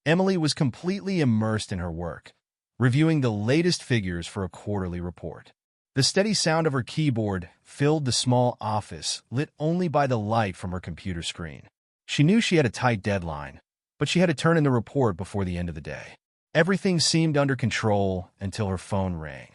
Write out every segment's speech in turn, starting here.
Emily was completely immersed in her work, reviewing the latest figures for a quarterly report. The steady sound of her keyboard filled the small office, lit only by the light from her computer screen. She knew she had a tight deadline, but she had to turn in the report before the end of the day. Everything seemed under control until her phone rang.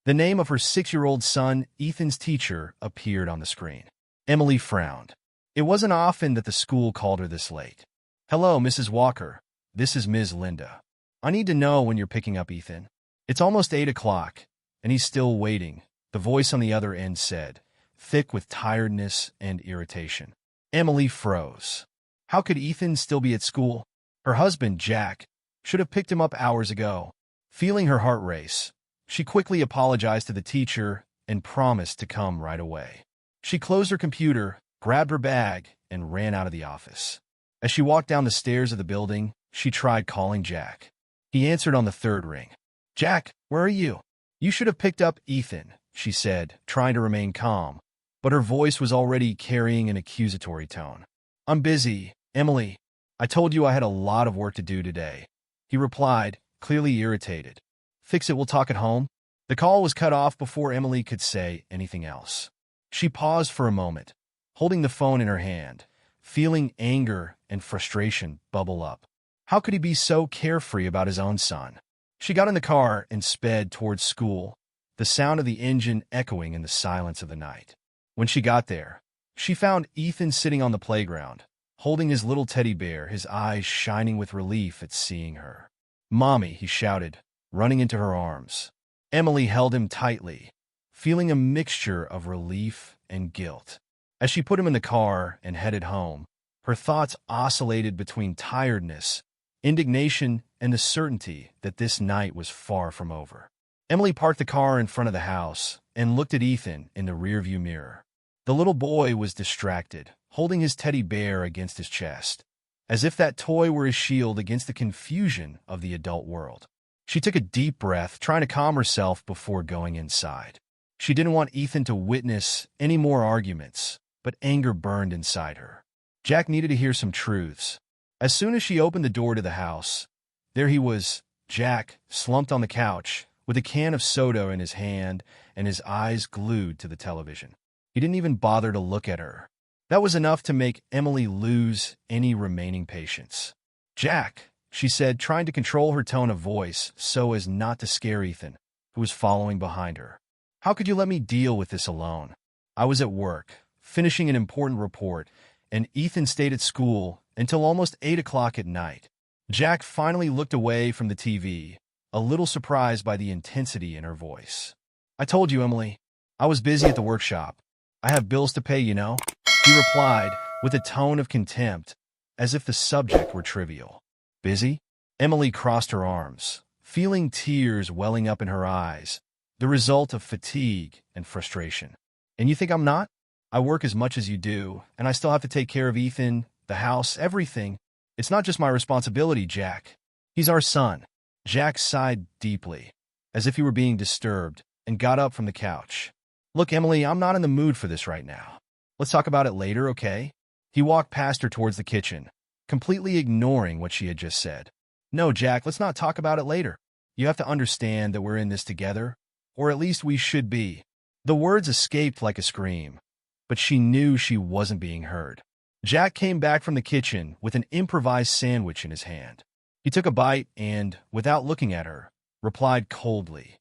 The name of her 6-year-old son, Ethan's teacher, appeared on the screen. Emily frowned. It wasn't often that the school called her this late. "Hello, Mrs. Walker. This is Ms. Linda. I need to know when you're picking up Ethan. It's almost 8 o'clock, and he's still waiting," the voice on the other end said, thick with tiredness and irritation. Emily froze. How could Ethan still be at school? Her husband, Jack, should have picked him up hours ago. Feeling her heart race, she quickly apologized to the teacher and promised to come right away. She closed her computer, grabbed her bag, and ran out of the office. As she walked down the stairs of the building, she tried calling Jack. He answered on the third ring. "Jack, where are you?" "You should have picked up Ethan," she said, trying to remain calm, but her voice was already carrying an accusatory tone. "I'm busy, Emily. I told you I had a lot of work to do today," he replied, clearly irritated. "Fix it, we'll talk at home." The call was cut off before Emily could say anything else. She paused for a moment, holding the phone in her hand, feeling anger and frustration bubble up. How could he be so carefree about his own son? She got in the car and sped towards school, the sound of the engine echoing in the silence of the night. When she got there, she found Ethan sitting on the playground, holding his little teddy bear, his eyes shining with relief at seeing her. "Mommy," he shouted, running into her arms. Emily held him tightly, feeling a mixture of relief and guilt. As she put him in the car and headed home, her thoughts oscillated between tiredness, indignation, and the certainty that this night was far from over. Emily parked the car in front of the house and looked at Ethan in the rearview mirror. The little boy was distracted, holding his teddy bear against his chest, as if that toy were his shield against the confusion of the adult world. She took a deep breath, trying to calm herself before going inside. She didn't want Ethan to witness any more arguments, but anger burned inside her. Jack needed to hear some truths. As soon as she opened the door to the house, there he was, Jack, slumped on the couch, with a can of soda in his hand and his eyes glued to the television. He didn't even bother to look at her. That was enough to make Emily lose any remaining patience. "Jack," she said, trying to control her tone of voice so as not to scare Ethan, who was following behind her. "How could you let me deal with this alone? I was at work, finishing an important report, and Ethan stayed at school until almost 8 o'clock at night." Jack finally looked away from the TV, a little surprised by the intensity in her voice. "I told you, Emily. I was busy at the workshop. I have bills to pay, you know," he replied with a tone of contempt, as if the subject were trivial. "Busy?" Emily crossed her arms, feeling tears welling up in her eyes, the result of fatigue and frustration. "And you think I'm not? I work as much as you do, and I still have to take care of Ethan, the house, everything. It's not just my responsibility, Jack. He's our son." Jack sighed deeply, as if he were being disturbed, and got up from the couch. "Look, Emily, I'm not in the mood for this right now. Let's talk about it later, okay?" He walked past her towards the kitchen, completely ignoring what she had just said. "No, Jack, let's not talk about it later. You have to understand that we're in this together, or at least we should be." The words escaped like a scream, but she knew she wasn't being heard. Jack came back from the kitchen with an improvised sandwich in his hand. He took a bite and, without looking at her, replied coldly,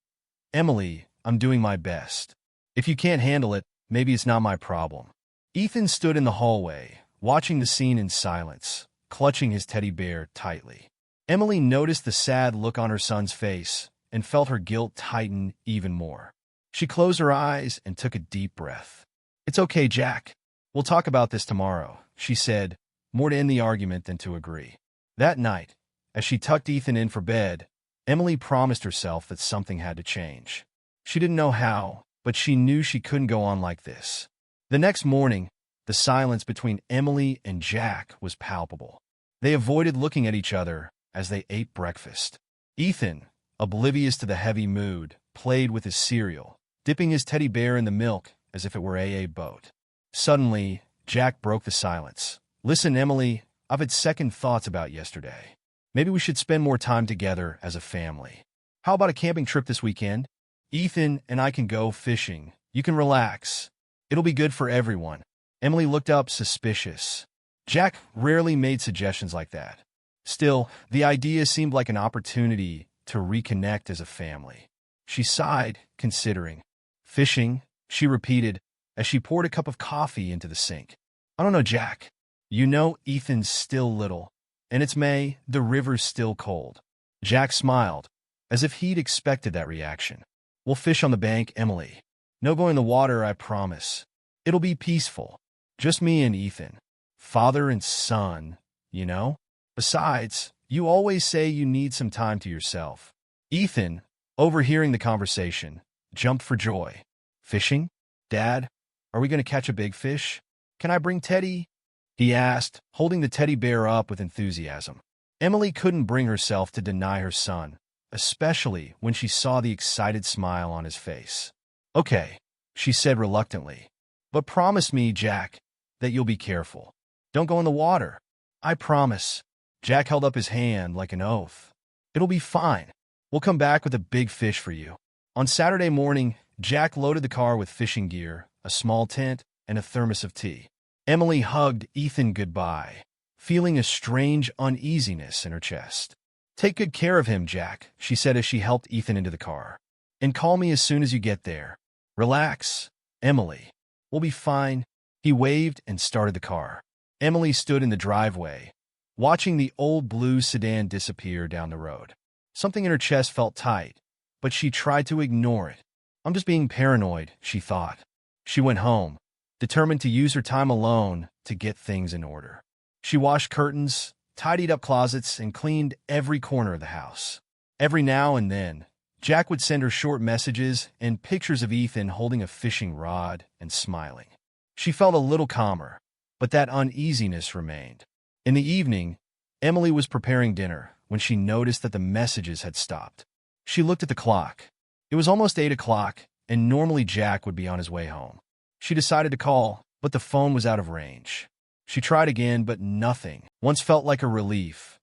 "Emily, I'm doing my best. If you can't handle it, maybe it's not my problem." Ethan stood in the hallway, watching the scene in silence, clutching his teddy bear tightly. Emily noticed the sad look on her son's face and felt her guilt tighten even more. She closed her eyes and took a deep breath. "It's okay, Jack. We'll talk about this tomorrow," she said, more to end the argument than to agree. That night, as she tucked Ethan in for bed, Emily promised herself that something had to change. She didn't know how, but she knew she couldn't go on like this. The next morning, the silence between Emily and Jack was palpable. They avoided looking at each other as they ate breakfast. Ethan, oblivious to the heavy mood, played with his cereal, dipping his teddy bear in the milk as if it were a boat. Suddenly, Jack broke the silence. "Listen, Emily, I've had second thoughts about yesterday. Maybe we should spend more time together as a family. How about a camping trip this weekend? Ethan and I can go fishing. You can relax. It'll be good for everyone. Emily looked up suspicious. Jack rarely made suggestions like that. Still, the idea seemed like an opportunity to reconnect as a family. She sighed, considering. Fishing, she repeated as she poured a cup of coffee into the sink. I don't know, Jack. You know Ethan's still little, and it's May, the river's still cold. Jack smiled, as if he'd expected that reaction. We'll fish on the bank, Emily. No going in the water, I promise. It'll be peaceful. Just me and Ethan. Father and son, you know? Besides, you always say you need some time to yourself. Ethan, overhearing the conversation, jumped for joy. Fishing? Dad, are we going to catch a big fish? Can I bring Teddy? He asked, holding the teddy bear up with enthusiasm. Emily couldn't bring herself to deny her son, especially when she saw the excited smile on his face. Okay, she said reluctantly. But promise me, Jack, that you'll be careful. Don't go in the water. I promise. Jack held up his hand like an oath. It'll be fine. We'll come back with a big fish for you. On Saturday morning, Jack loaded the car with fishing gear, a small tent, and a thermos of tea. Emily hugged Ethan goodbye, feeling a strange uneasiness in her chest. Take good care of him, Jack, she said as she helped Ethan into the car. And call me as soon as you get there. Relax, Emily. We'll be fine. He waved and started the car. Emily stood in the driveway, watching the old blue sedan disappear down the road. Something in her chest felt tight, but she tried to ignore it. I'm just being paranoid, she thought. She went home, determined to use her time alone to get things in order. She washed curtains, tidied up closets, and cleaned every corner of the house. Every now and then, Jack would send her short messages and pictures of Ethan holding a fishing rod and smiling. She felt a little calmer, but that uneasiness remained. In the evening, Emily was preparing dinner when she noticed that the messages had stopped. She looked at the clock. It was almost 8 o'clock, and normally Jack would be on his way home. She decided to call, but the phone was out of range. She tried again, but nothing. Once felt like a relief,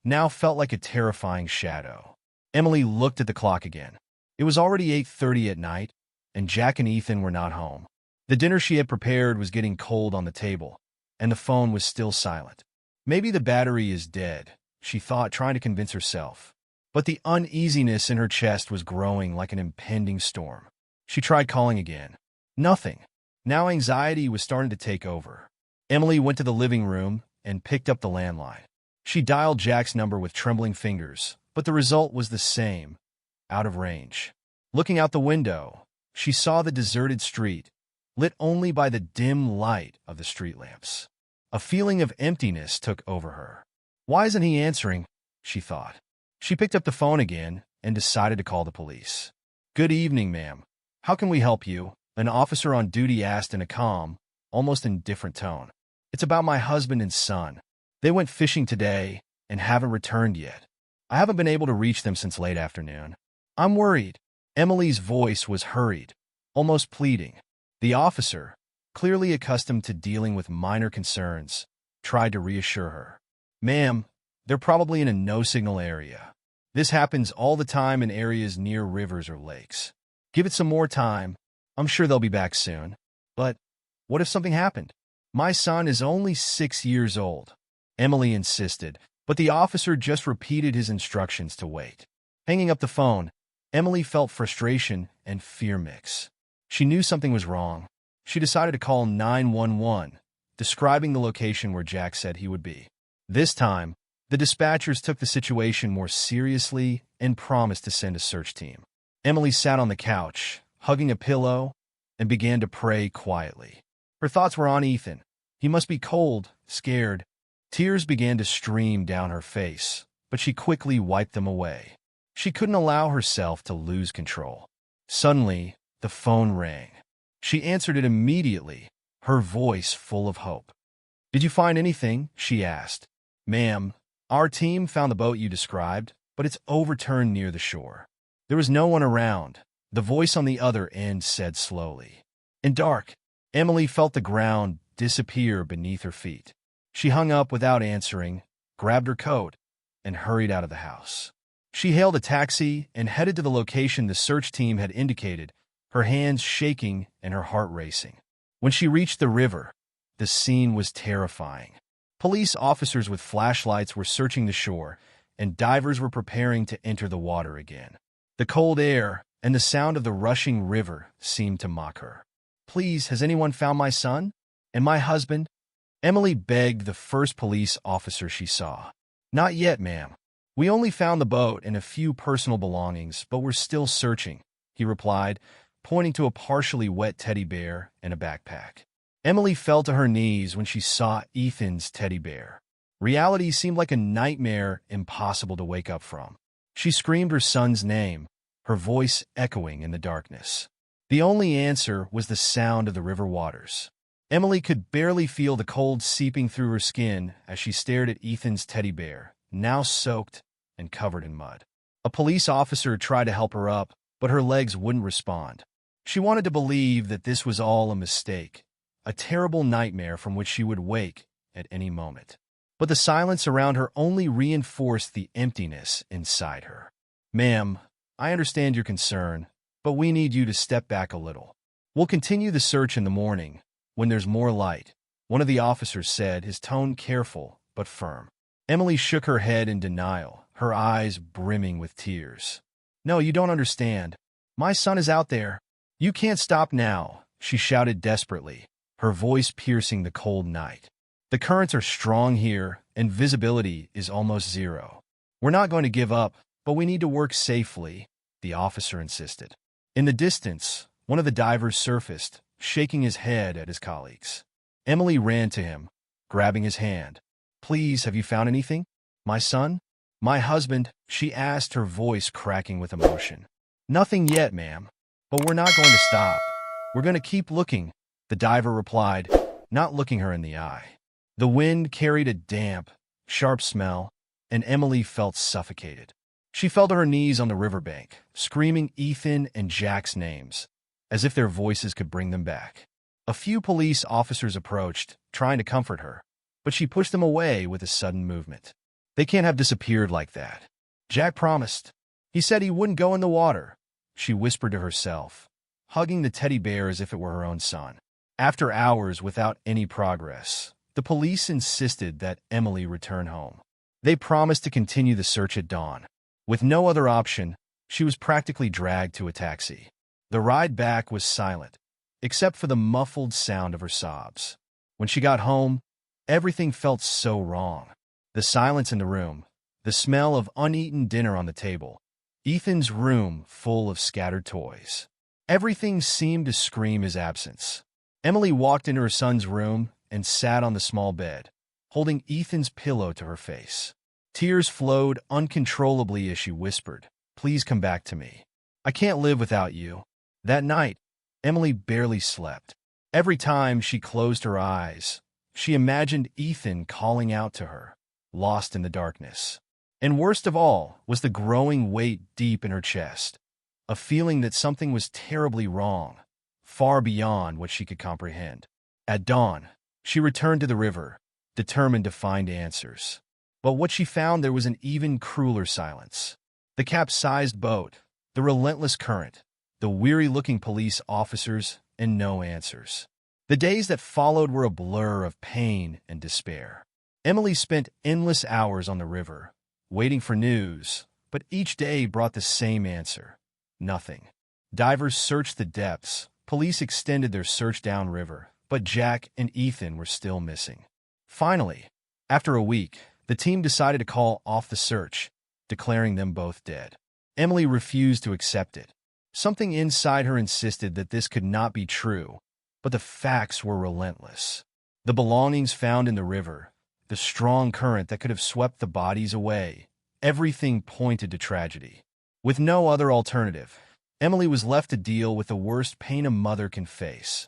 now felt like a terrifying shadow. Emily looked at the clock again. It was already 8:30 at night, and Jack and Ethan were not home. The dinner she had prepared was getting cold on the table, and the phone was still silent. Maybe the battery is dead, she thought, trying to convince herself. But the uneasiness in her chest was growing like an impending storm. She tried calling again. Nothing. Now anxiety was starting to take over. Emily went to the living room and picked up the landline. She dialed Jack's number with trembling fingers, but the result was the same, out of range. Looking out the window, she saw the deserted street, lit only by the dim light of the street lamps. A feeling of emptiness took over her. Why isn't he answering? She thought. She picked up the phone again and decided to call the police. Good evening, ma'am. How can we help you? An officer on duty asked in a calm, almost indifferent tone. It's about my husband and son. They went fishing today and haven't returned yet. I haven't been able to reach them since late afternoon. I'm worried. Emily's voice was hurried, almost pleading. The officer, clearly accustomed to dealing with minor concerns, tried to reassure her. Ma'am, they're probably in a no-signal area. This happens all the time in areas near rivers or lakes. Give it some more time. I'm sure they'll be back soon. But what if something happened? My son is only 6 years old. Emily insisted, but the officer just repeated his instructions to wait. Hanging up the phone, Emily felt frustration and fear mix. She knew something was wrong. She decided to call 911, describing the location where Jack said he would be. This time, the dispatchers took the situation more seriously and promised to send a search team. Emily sat on the couch, hugging a pillow, and began to pray quietly. Her thoughts were on Ethan. He must be cold, scared. Tears began to stream down her face, but she quickly wiped them away. She couldn't allow herself to lose control. Suddenly, the phone rang. She answered it immediately, her voice full of hope. Did you find anything? She asked. Ma'am, our team found the boat you described, but it's overturned near the shore. There was no one around, the voice on the other end said slowly. In dark, Emily felt the ground disappear beneath her feet. She hung up without answering, grabbed her coat, and hurried out of the house. She hailed a taxi and headed to the location the search team had indicated, her hands shaking and her heart racing. When she reached the river, the scene was terrifying. Police officers with flashlights were searching the shore, and divers were preparing to enter the water again. The cold air and the sound of the rushing river seemed to mock her. "Please, has anyone found my son? And my husband?" Emily begged the first police officer she saw. "Not yet, ma'am. We only found the boat and a few personal belongings, but we're still searching," he replied, pointing to a partially wet teddy bear and a backpack. Emily fell to her knees when she saw Ethan's teddy bear. Reality seemed like a nightmare impossible to wake up from. She screamed her son's name, her voice echoing in the darkness. The only answer was the sound of the river waters. Emily could barely feel the cold seeping through her skin as she stared at Ethan's teddy bear, now soaked and covered in mud. A police officer tried to help her up, but her legs wouldn't respond. She wanted to believe that this was all a mistake, a terrible nightmare from which she would wake at any moment. But the silence around her only reinforced the emptiness inside her. "Ma'am, I understand your concern, but we need you to step back a little. We'll continue the search in the morning, when there's more light," one of the officers said, his tone careful but firm. Emily shook her head in denial, her eyes brimming with tears. "No, you don't understand. My son is out there. You can't stop now," she shouted desperately, her voice piercing the cold night. "The currents are strong here, and visibility is almost zero. We're not going to give up, but we need to work safely," the officer insisted. In the distance, one of the divers surfaced, shaking his head at his colleagues. Emily ran to him, grabbing his hand. "Please, have you found anything? My son? My husband?" she asked, her voice cracking with emotion. "Nothing yet, ma'am, but we're not going to stop. We're going to keep looking," the diver replied, not looking her in the eye. The wind carried a damp, sharp smell, and Emily felt suffocated. She fell to her knees on the riverbank, screaming Ethan and Jack's names, as if their voices could bring them back. A few police officers approached, trying to comfort her, but she pushed them away with a sudden movement. "They can't have disappeared like that. Jack promised. He said he wouldn't go in the water," she whispered to herself, hugging the teddy bear as if it were her own son. After hours without any progress, the police insisted that Emily return home. They promised to continue the search at dawn. With no other option, she was practically dragged to a taxi. The ride back was silent, except for the muffled sound of her sobs. When she got home, everything felt so wrong. The silence in the room, the smell of uneaten dinner on the table, Ethan's room full of scattered toys. Everything seemed to scream his absence. Emily walked into her son's room and sat on the small bed, holding Ethan's pillow to her face. Tears flowed uncontrollably as she whispered, "Please come back to me. I can't live without you." That night, Emily barely slept. Every time she closed her eyes, she imagined Ethan calling out to her, lost in the darkness. And worst of all was the growing weight deep in her chest, a feeling that something was terribly wrong, far beyond what she could comprehend. At dawn, she returned to the river, determined to find answers. But what she found there was an even crueler silence. The capsized boat, the relentless current, the weary-looking police officers, and no answers. The days that followed were a blur of pain and despair. Emily spent endless hours on the river, waiting for news, but each day brought the same answer: nothing. Divers searched the depths, police extended their search downriver, but Jack and Ethan were still missing. Finally, after a week, the team decided to call off the search, declaring them both dead. Emily refused to accept it. Something inside her insisted that this could not be true, but the facts were relentless. The belongings found in the river, the strong current that could have swept the bodies away, everything pointed to tragedy. With no other alternative, Emily was left to deal with the worst pain a mother can face: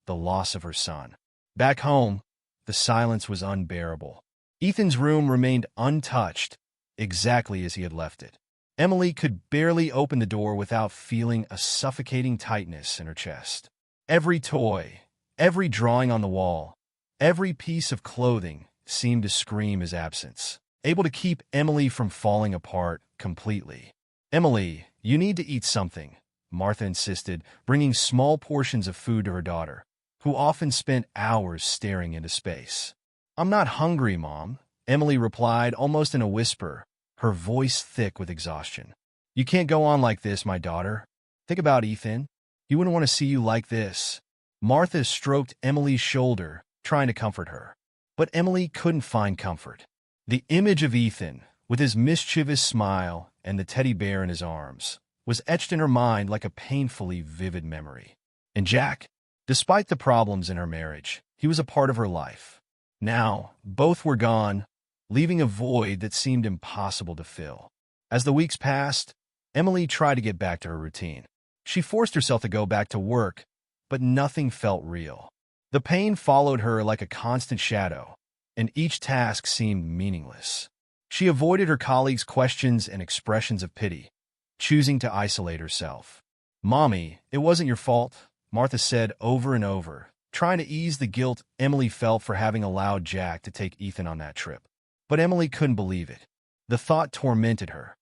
the loss of her son. Back home, the silence was unbearable. Ethan's room remained untouched, exactly as he had left it. Emily could barely open the door without feeling a suffocating tightness in her chest. Every toy, every drawing on the wall, every piece of clothing seemed to scream his absence. able to keep Emily from falling apart completely. "Emily, you need to eat something," Martha insisted, bringing small portions of food to her daughter, who often spent hours staring into space. "I'm not hungry, Mom," Emily replied almost in a whisper, her voice thick with exhaustion. "You can't go on like this, my daughter. Think about Ethan. He wouldn't want to see you like this." Martha stroked Emily's shoulder, trying to comfort her. But Emily couldn't find comfort. The image of Ethan, with his mischievous smile and the teddy bear in his arms, was etched in her mind like a painfully vivid memory. And Jack, despite the problems in her marriage, he was a part of her life. Now, both were gone, leaving a void that seemed impossible to fill. As the weeks passed, Emily tried to get back to her routine. She forced herself to go back to work, but nothing felt real. The pain followed her like a constant shadow, and each task seemed meaningless. She avoided her colleagues' questions and expressions of pity, choosing to isolate herself. "Mommy, it wasn't your fault," Martha said over and over, trying to ease the guilt Emily felt for having allowed Jack to take Ethan on that trip. But Emily couldn't believe it. The thought tormented her.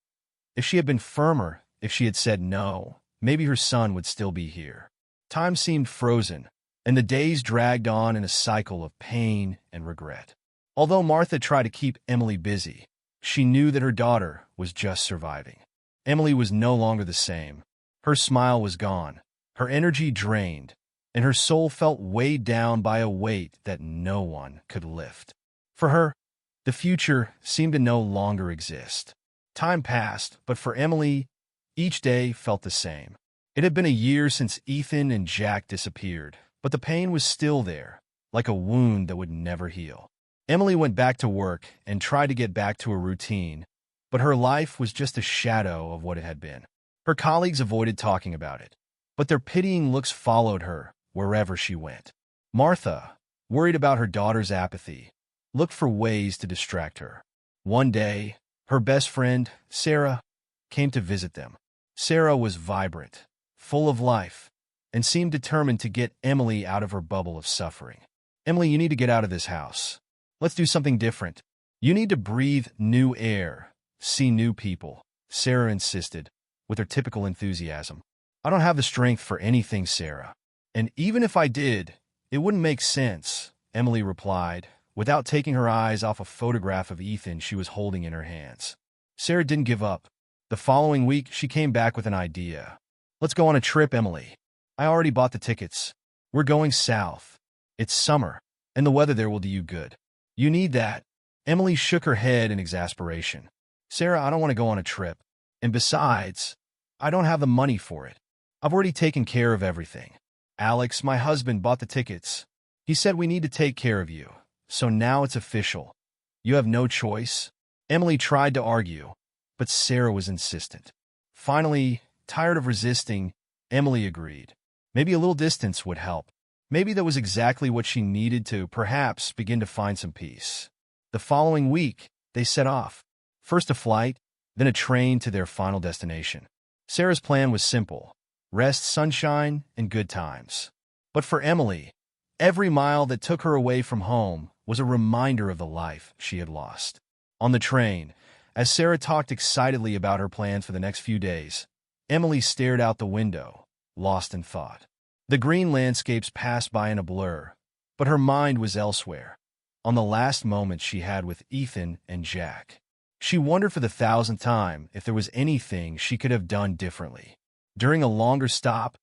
If she had been firmer, if she had said no, maybe her son would still be here. Time seemed frozen, and the days dragged on in a cycle of pain and regret. Although Martha tried to keep Emily busy, she knew that her daughter was just surviving. Emily was no longer the same. Her smile was gone, her energy drained, and her soul felt weighed down by a weight that no one could lift. For her, the future seemed to no longer exist. Time passed, but for Emily, each day felt the same. It had been a year since Ethan and Jack disappeared, but the pain was still there, like a wound that would never heal. Emily went back to work and tried to get back to a routine, but her life was just a shadow of what it had been. Her colleagues avoided talking about it, but their pitying looks followed her wherever she went. Martha, worried about her daughter's apathy, looked for ways to distract her. One day, her best friend, Sarah, came to visit them. Sarah was vibrant, full of life, and seemed determined to get Emily out of her bubble of suffering. "Emily, you need to get out of this house. Let's do something different. You need to breathe new air, see new people," Sarah insisted, with her typical enthusiasm. "I don't have the strength for anything, Sarah. And even if I did, it wouldn't make sense," Emily replied, without taking her eyes off a photograph of Ethan she was holding in her hands. Sarah didn't give up. The following week, she came back with an idea. "Let's go on a trip, Emily. I already bought the tickets. We're going south. It's summer, and the weather there will do you good. You need that." Emily shook her head in exasperation. "Sarah, I don't want to go on a trip. And besides, I don't have the money for it. I've already taken care of everything. Alex, my husband, bought the tickets. He said we need to take care of you. So now it's official. You have no choice." Emily tried to argue, but Sarah was insistent. Finally, tired of resisting, Emily agreed. Maybe a little distance would help. Maybe that was exactly what she needed to perhaps begin to find some peace. The following week, they set off. First a flight, then a train to their final destination. Sarah's plan was simple: rest, sunshine, and good times. But for Emily, every mile that took her away from home was a reminder of the life she had lost. On the train, as Sarah talked excitedly about her plans for the next few days, Emily stared out the window, lost in thought. The green landscapes passed by in a blur, but her mind was elsewhere, on the last moments she had with Ethan and Jack. She wondered for the 1,000th time if there was anything she could have done differently. During a longer stop,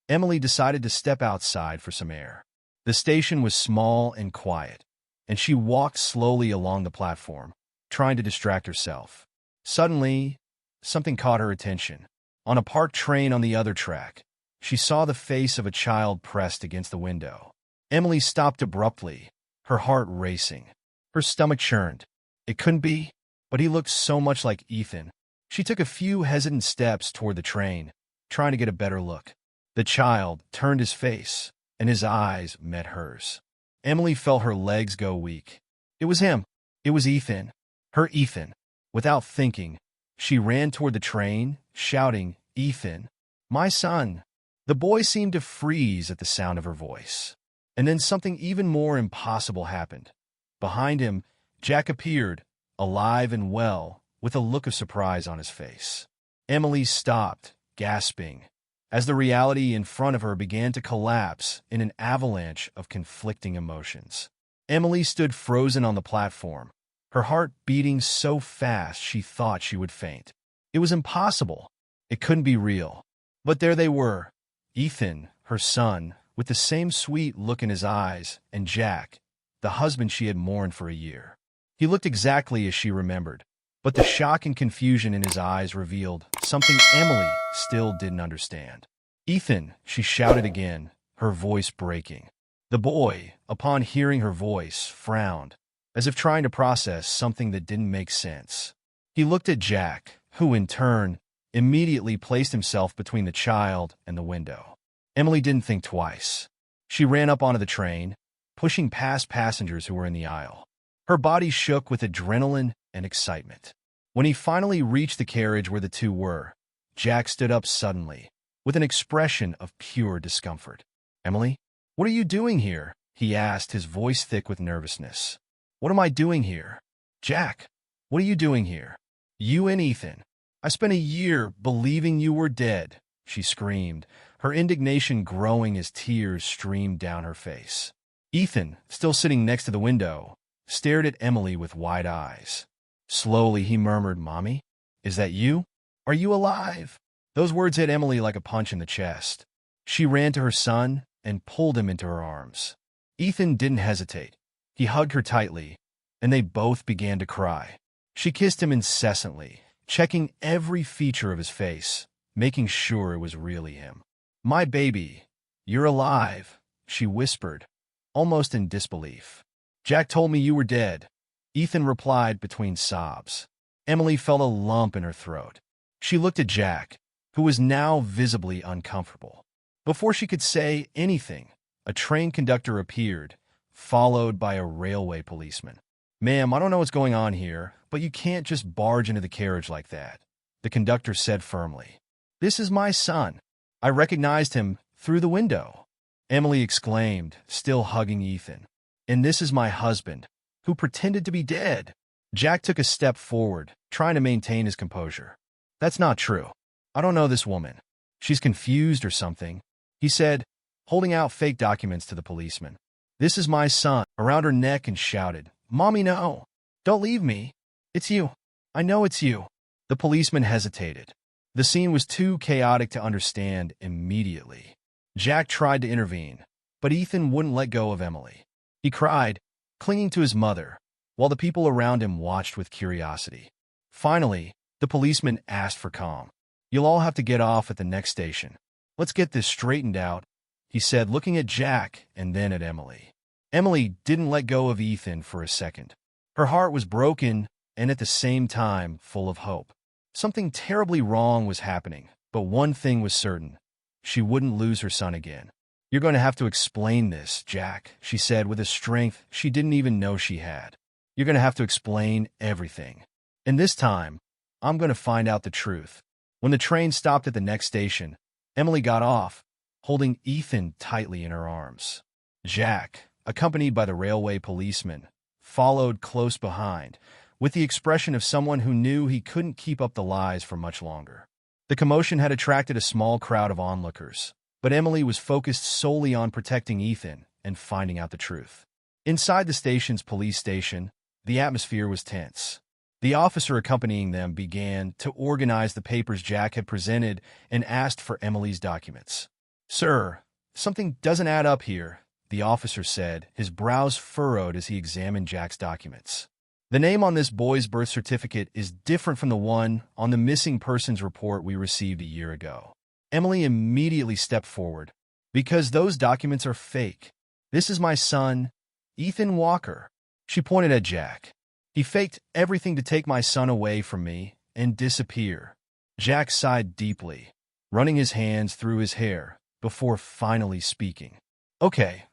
Emily decided to step outside for some air. The station was small and quiet, and she walked slowly along the platform, trying to distract herself. Suddenly, something caught her attention. On a parked train on the other track, she saw the face of a child pressed against the window. Emily stopped abruptly, her heart racing. Her stomach churned. It couldn't be, but he looked so much like Ethan. She took a few hesitant steps toward the train, trying to get a better look. The child turned his face, and his eyes met hers. Emily felt her legs go weak. It was him. It was Ethan. Her Ethan. Without thinking, she ran toward the train, shouting, "Ethan, my son." The boy seemed to freeze at the sound of her voice. And then something even more impossible happened. Behind him, Jack appeared, alive and well, with a look of surprise on his face. Emily stopped, gasping, as the reality in front of her began to collapse in an avalanche of conflicting emotions. Emily stood frozen on the platform, her heart beating so fast she thought she would faint. It was impossible. It couldn't be real. But there they were, Ethan, her son, with the same sweet look in his eyes, and Jack, the husband she had mourned for a year. He looked exactly as she remembered, but the shock and confusion in his eyes revealed something Emily still didn't understand. "Ethan," she shouted again, her voice breaking. The boy, upon hearing her voice, frowned, as if trying to process something that didn't make sense. He looked at Jack, who, in turn, immediately placed himself between the child and the window. Emily didn't think twice. She ran up onto the train, pushing past passengers who were in the aisle. Her body shook with adrenaline and excitement. When he finally reached the carriage where the two were, Jack stood up suddenly, with an expression of pure discomfort. "Emily, what are you doing here?" he asked, his voice thick with nervousness. "What am I doing here?" "Jack, what are you doing here? You and Ethan. I spent a year believing you were dead," she screamed, her indignation growing as tears streamed down her face. Ethan, still sitting next to the window, stared at Emily with wide eyes. Slowly he murmured, "Mommy, is that you? Are you alive?" Those words hit Emily like a punch in the chest. She ran to her son and pulled him into her arms. Ethan didn't hesitate. He hugged her tightly, and they both began to cry. She kissed him incessantly, checking every feature of his face, making sure it was really him. "My baby, you're alive," she whispered, almost in disbelief. "Jack told me you were dead," Ethan replied between sobs. Emily felt a lump in her throat. She looked at Jack, who was now visibly uncomfortable. Before she could say anything, a train conductor appeared, followed by a railway policeman. "Ma'am, I don't know what's going on here, but you can't just barge into the carriage like that," the conductor said firmly. "This is my son. I recognized him through the window," Emily exclaimed, still hugging Ethan. "And this is my husband, who pretended to be dead." Jack took a step forward, trying to maintain his composure. "That's not true. I don't know this woman. She's confused or something," he said, holding out fake documents to the policeman. "This is my son," around her neck, and shouted, "Mommy, no. Don't leave me. It's you. I know it's you." The policeman hesitated. The scene was too chaotic to understand immediately. Jack tried to intervene, but Ethan wouldn't let go of Emily. He cried, clinging to his mother, while the people around him watched with curiosity. Finally, the policeman asked for calm. "You'll all have to get off at the next station. Let's get this straightened out," he said, looking at Jack and then at Emily. Emily didn't let go of Ethan for a second. Her heart was broken and at the same time full of hope. Something terribly wrong was happening, but one thing was certain. She wouldn't lose her son again. "You're going to have to explain this, Jack," she said with a strength she didn't even know she had. "You're going to have to explain everything. And this time, I'm going to find out the truth." When the train stopped at the next station, Emily got off, holding Ethan tightly in her arms. Jack, accompanied by the railway policeman, followed close behind, with the expression of someone who knew he couldn't keep up the lies for much longer. The commotion had attracted a small crowd of onlookers, but Emily was focused solely on protecting Ethan and finding out the truth. Inside the station's police station, the atmosphere was tense. The officer accompanying them began to organize the papers Jack had presented and asked for Emily's documents. "Sir, something doesn't add up here," the officer said, his brows furrowed as he examined Jack's documents. "The name on this boy's birth certificate is different from the one on the missing persons report we received a year ago." Emily immediately stepped forward. "Because those documents are fake. This is my son, Ethan Walker." She pointed at Jack. "He faked everything to take my son away from me and disappear." Jack sighed deeply, running his hands through his hair before finally speaking. Okay,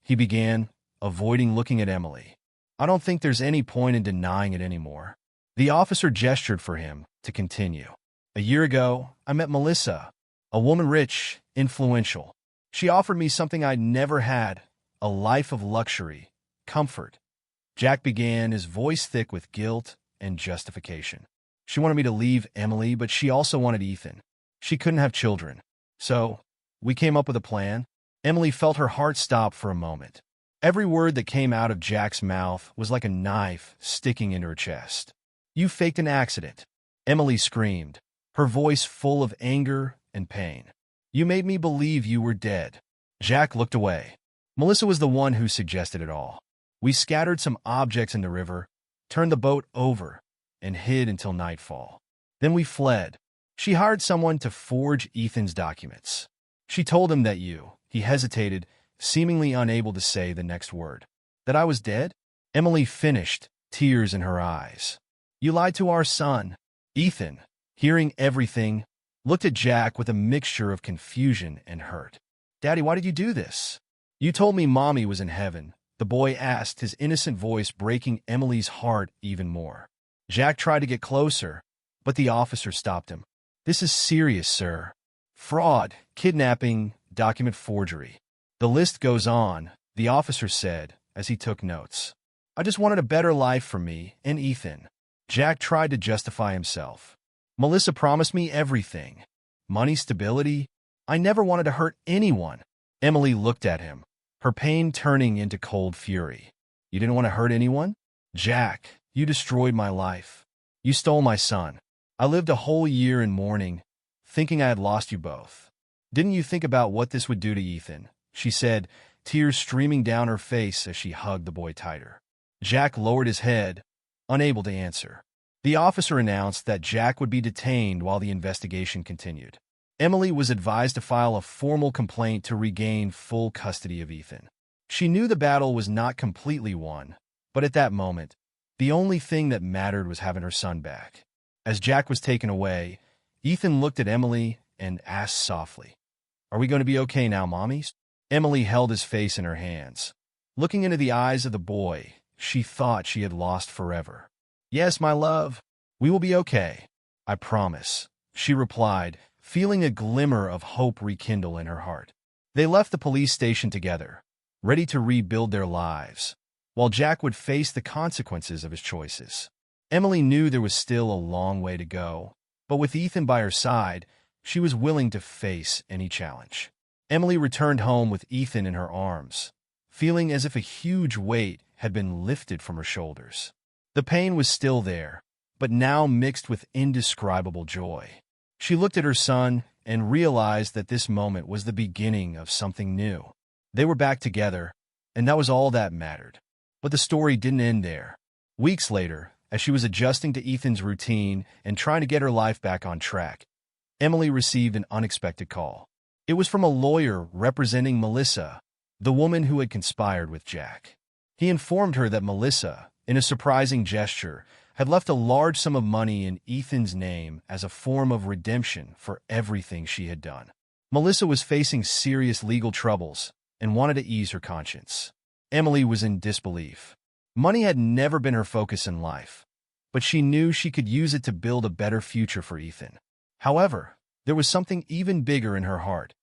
he began, avoiding looking at Emily. "I don't think there's any point in denying it anymore." The officer gestured for him to continue. "A year ago, I met Melissa, a woman rich, influential. She offered me something I'd never had, a life of luxury, comfort, Jack began, his voice thick with guilt and justification. She wanted me to leave Emily, but she also wanted Ethan. She couldn't have children. So, we came up with a plan. Emily felt her heart stop for a moment. Every word that came out of Jack's mouth was like a knife sticking into her chest. "You faked an accident," Emily screamed, her voice full of anger and pain. "You made me believe you were dead." Jack looked away. Melissa was the one who suggested it all. "We scattered some objects in the river, turned the boat over, and hid until nightfall. Then we fled. She hired someone to forge Ethan's documents. She told him that he hesitated, seemingly unable to say the next word. "That I was dead?" Emily finished, tears in her eyes. "You lied to our son." Ethan, hearing everything, looked at Jack with a mixture of confusion and hurt. "Daddy, why did you do this?" "You told me Mommy was in heaven," the boy asked, his innocent voice breaking Emily's heart even more. Jack tried to get closer, but the officer stopped him. "This is serious, sir. Fraud, kidnapping, document forgery. The list goes on," the officer said as he took notes. "I just wanted a better life for me and Ethan." Jack tried to justify himself. "Melissa promised me everything. Money, stability. I never wanted to hurt anyone." Emily looked at him, her pain turning into cold fury. "You didn't want to hurt anyone? Jack, you destroyed my life. You stole my son. I lived a whole year in mourning, thinking I had lost you both. Didn't you think about what this would do to Ethan?" she said, tears streaming down her face as she hugged the boy tighter. Jack lowered his head, unable to answer. The officer announced that Jack would be detained while the investigation continued. Emily was advised to file a formal complaint to regain full custody of Ethan. She knew the battle was not completely won, but at that moment, the only thing that mattered was having her son back. As Jack was taken away, Ethan looked at Emily and asked softly, "Are we going to be okay now, Mommy?" Emily held his face in her hands. Looking into the eyes of the boy, she thought she had lost forever. "Yes, my love, we will be okay. I promise," she replied, feeling a glimmer of hope rekindle in her heart. They left the police station together, ready to rebuild their lives, while Jack would face the consequences of his choices. Emily knew there was still a long way to go, but with Ethan by her side, she was willing to face any challenge. Emily returned home with Ethan in her arms, feeling as if a huge weight had been lifted from her shoulders. The pain was still there, but now mixed with indescribable joy. She looked at her son and realized that this moment was the beginning of something new. They were back together, and that was all that mattered. But the story didn't end there. Weeks later, as she was adjusting to Ethan's routine and trying to get her life back on track, Emily received an unexpected call. It was from a lawyer representing Melissa, the woman who had conspired with Jack. He informed her that Melissa, in a surprising gesture, had left a large sum of money in Ethan's name as a form of redemption for everything she had done. Melissa was facing serious legal troubles and wanted to ease her conscience. Emily was in disbelief. Money had never been her focus in life, but she knew she could use it to build a better future for Ethan. However, there was something even bigger in her heart,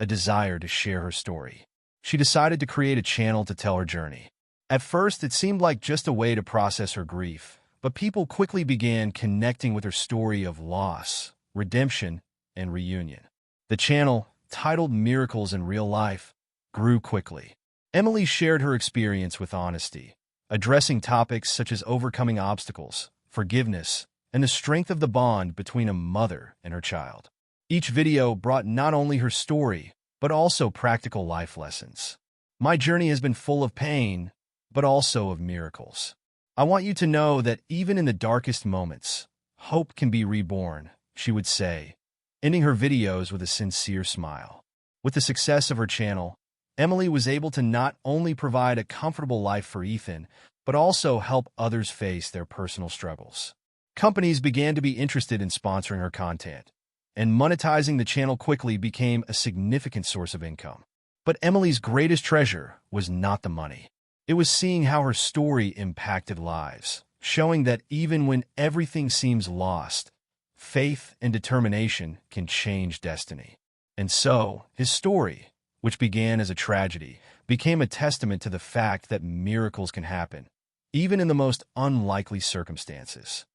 a desire to share her story. She decided to create a channel to tell her journey. At first, it seemed like just a way to process her grief, but people quickly began connecting with her story of loss, redemption, and reunion. The channel, titled Miracles in Real Life, grew quickly. Emily shared her experience with honesty, addressing topics such as overcoming obstacles, forgiveness, and the strength of the bond between a mother and her child. Each video brought not only her story, but also practical life lessons. "My journey has been full of pain, but also of miracles. I want you to know that even in the darkest moments, hope can be reborn," she would say, ending her videos with a sincere smile. With the success of her channel, Emily was able to not only provide a comfortable life for Ethan, but also help others face their personal struggles. Companies began to be interested in sponsoring her content, and monetizing the channel quickly became a significant source of income. But Emily's greatest treasure was not the money. It was seeing how her story impacted lives, showing that even when everything seems lost, faith and determination can change destiny. And so, his story, which began as a tragedy, became a testament to the fact that miracles can happen, even in the most unlikely circumstances.